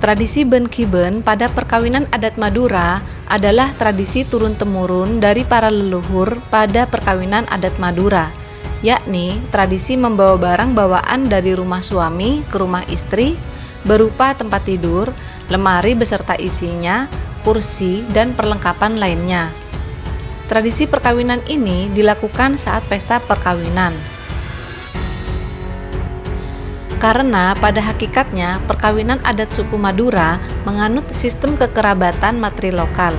Tradisi Ben-Kiben pada perkawinan adat Madura adalah tradisi turun-temurun dari para leluhur pada perkawinan adat Madura, yakni tradisi membawa barang bawaan dari rumah suami ke rumah istri berupa tempat tidur, lemari beserta isinya, kursi, dan perlengkapan lainnya. Tradisi perkawinan ini dilakukan saat pesta perkawinan. Karena pada hakikatnya perkawinan adat suku Madura menganut sistem kekerabatan matrilokal,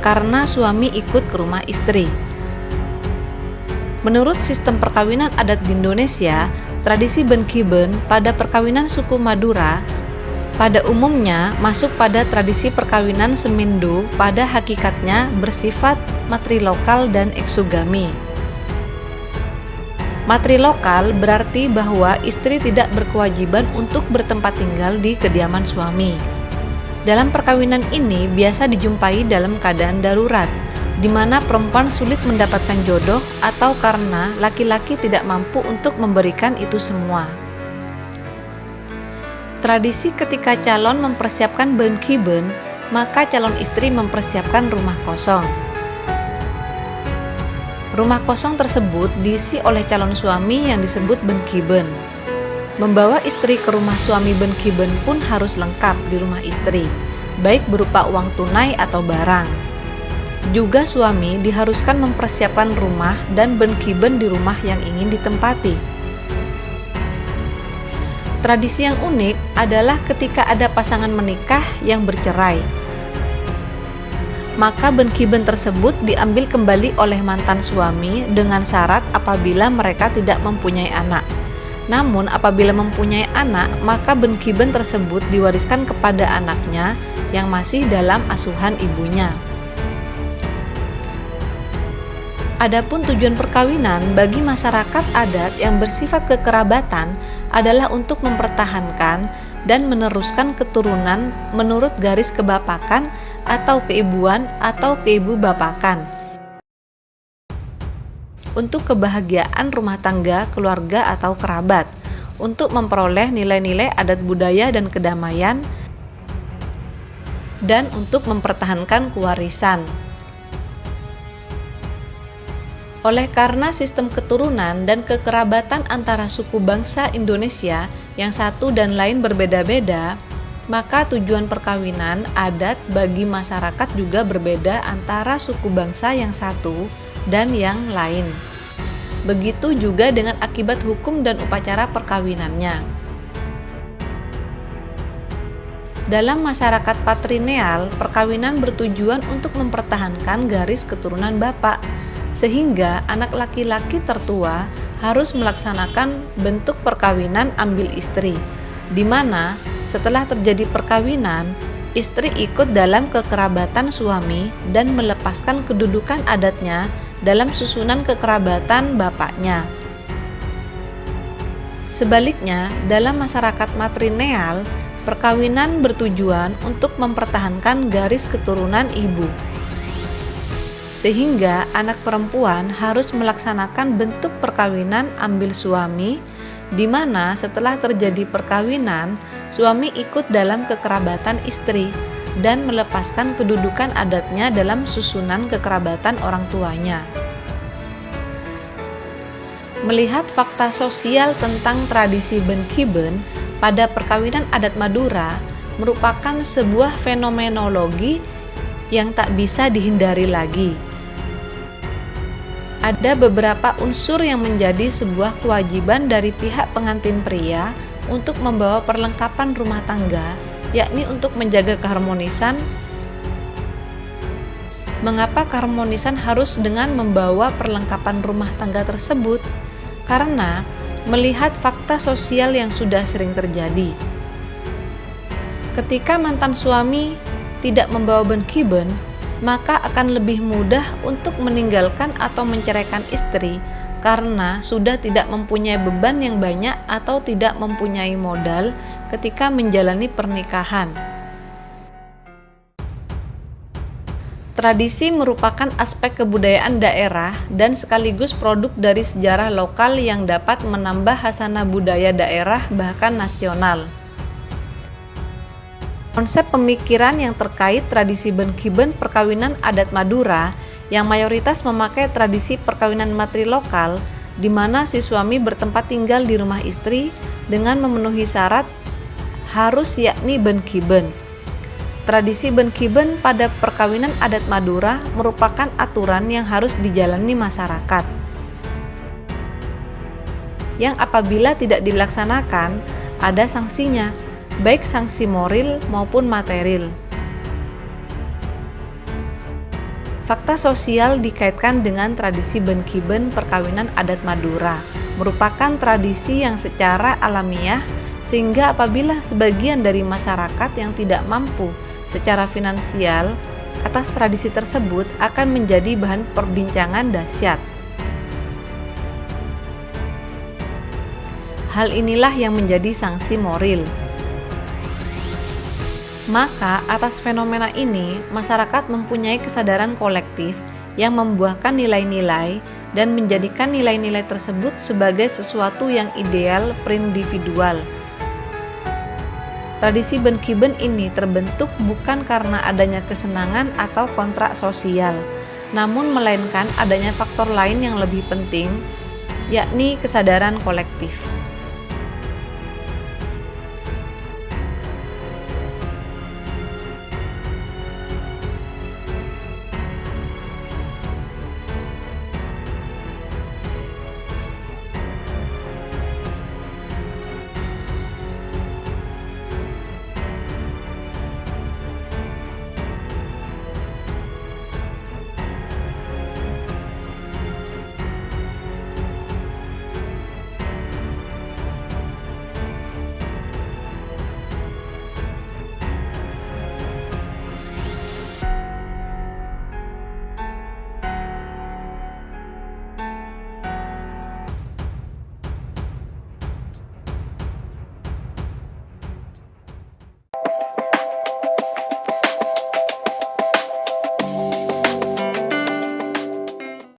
karena suami ikut ke rumah istri. Menurut sistem perkawinan adat di Indonesia, tradisi Ben-Kiben pada perkawinan suku Madura pada umumnya masuk pada tradisi perkawinan Semindo, pada hakikatnya bersifat matrilokal dan eksogami. Matrilokal berarti bahwa istri tidak berkewajiban untuk bertempat tinggal di kediaman suami. Dalam perkawinan ini biasa dijumpai dalam keadaan darurat, di mana perempuan sulit mendapatkan jodoh atau karena laki-laki tidak mampu untuk memberikan itu semua. Tradisi ketika calon mempersiapkan Ben-Kiben, maka calon istri mempersiapkan rumah kosong. Rumah kosong tersebut diisi oleh calon suami yang disebut Ben-Kiben. Membawa istri ke rumah suami Ben-Kiben pun harus lengkap di rumah istri, baik berupa uang tunai atau barang. Juga suami diharuskan mempersiapkan rumah dan Ben-Kiben di rumah yang ingin ditempati. Tradisi yang unik adalah ketika ada pasangan menikah yang bercerai, maka Ben-Kiben tersebut diambil kembali oleh mantan suami dengan syarat apabila mereka tidak mempunyai anak. Namun apabila mempunyai anak, maka Ben-Kiben tersebut diwariskan kepada anaknya yang masih dalam asuhan ibunya. Adapun tujuan perkawinan bagi masyarakat adat yang bersifat kekerabatan adalah untuk mempertahankan dan meneruskan keturunan menurut garis kebapakan atau keibuan atau keibu bapakan, untuk kebahagiaan rumah tangga, keluarga atau kerabat, untuk memperoleh nilai-nilai adat budaya dan kedamaian, dan untuk mempertahankan kewarisan. Oleh karena sistem keturunan dan kekerabatan antara suku bangsa Indonesia yang satu dan lain berbeda-beda, maka tujuan perkawinan adat bagi masyarakat juga berbeda antara suku bangsa yang satu dan yang lain. Begitu juga dengan akibat hukum dan upacara perkawinannya. Dalam masyarakat patrineal, perkawinan bertujuan untuk mempertahankan garis keturunan bapak, sehingga anak laki-laki tertua harus melaksanakan bentuk perkawinan ambil istri, di mana setelah terjadi perkawinan, istri ikut dalam kekerabatan suami dan melepaskan kedudukan adatnya dalam susunan kekerabatan bapaknya. Sebaliknya, dalam masyarakat matrineal, perkawinan bertujuan untuk mempertahankan garis keturunan ibu, sehingga anak perempuan harus melaksanakan bentuk perkawinan ambil suami, di mana setelah terjadi perkawinan, suami ikut dalam kekerabatan istri dan melepaskan kedudukan adatnya dalam susunan kekerabatan orang tuanya. Melihat fakta sosial tentang tradisi Ben-Kiben pada perkawinan adat Madura merupakan sebuah fenomenologi yang tak bisa dihindari lagi. Ada beberapa unsur yang menjadi sebuah kewajiban dari pihak pengantin pria untuk membawa perlengkapan rumah tangga, yakni untuk menjaga keharmonisan. Mengapa keharmonisan harus dengan membawa perlengkapan rumah tangga tersebut? Karena melihat fakta sosial yang sudah sering terjadi. Ketika mantan suami tidak membawa Ben-Kiben, maka akan lebih mudah untuk meninggalkan atau menceraikan istri karena sudah tidak mempunyai beban yang banyak atau tidak mempunyai modal ketika menjalani pernikahan. Tradisi merupakan aspek kebudayaan daerah dan sekaligus produk dari sejarah lokal yang dapat menambah khasanah budaya daerah bahkan nasional. Konsep pemikiran yang terkait tradisi benkiben perkawinan adat Madura yang mayoritas memakai tradisi perkawinan matri lokal, di mana si suami bertempat tinggal di rumah istri dengan memenuhi syarat harus yakni benkiben. Tradisi benkiben pada perkawinan adat Madura merupakan aturan yang harus dijalani masyarakat, yang apabila tidak dilaksanakan ada sanksinya, baik sanksi moral maupun material. Fakta sosial dikaitkan dengan tradisi benkiben perkawinan adat Madura merupakan tradisi yang secara alamiah, sehingga apabila sebagian dari masyarakat yang tidak mampu secara finansial atas tradisi tersebut akan menjadi bahan perbincangan dahsyat. Hal inilah yang menjadi sanksi moral. Maka atas fenomena ini, masyarakat mempunyai kesadaran kolektif yang membuahkan nilai-nilai dan menjadikan nilai-nilai tersebut sebagai sesuatu yang ideal perindividual. Tradisi benkiben ini terbentuk bukan karena adanya kesenangan atau kontrak sosial, namun melainkan adanya faktor lain yang lebih penting, yakni kesadaran kolektif.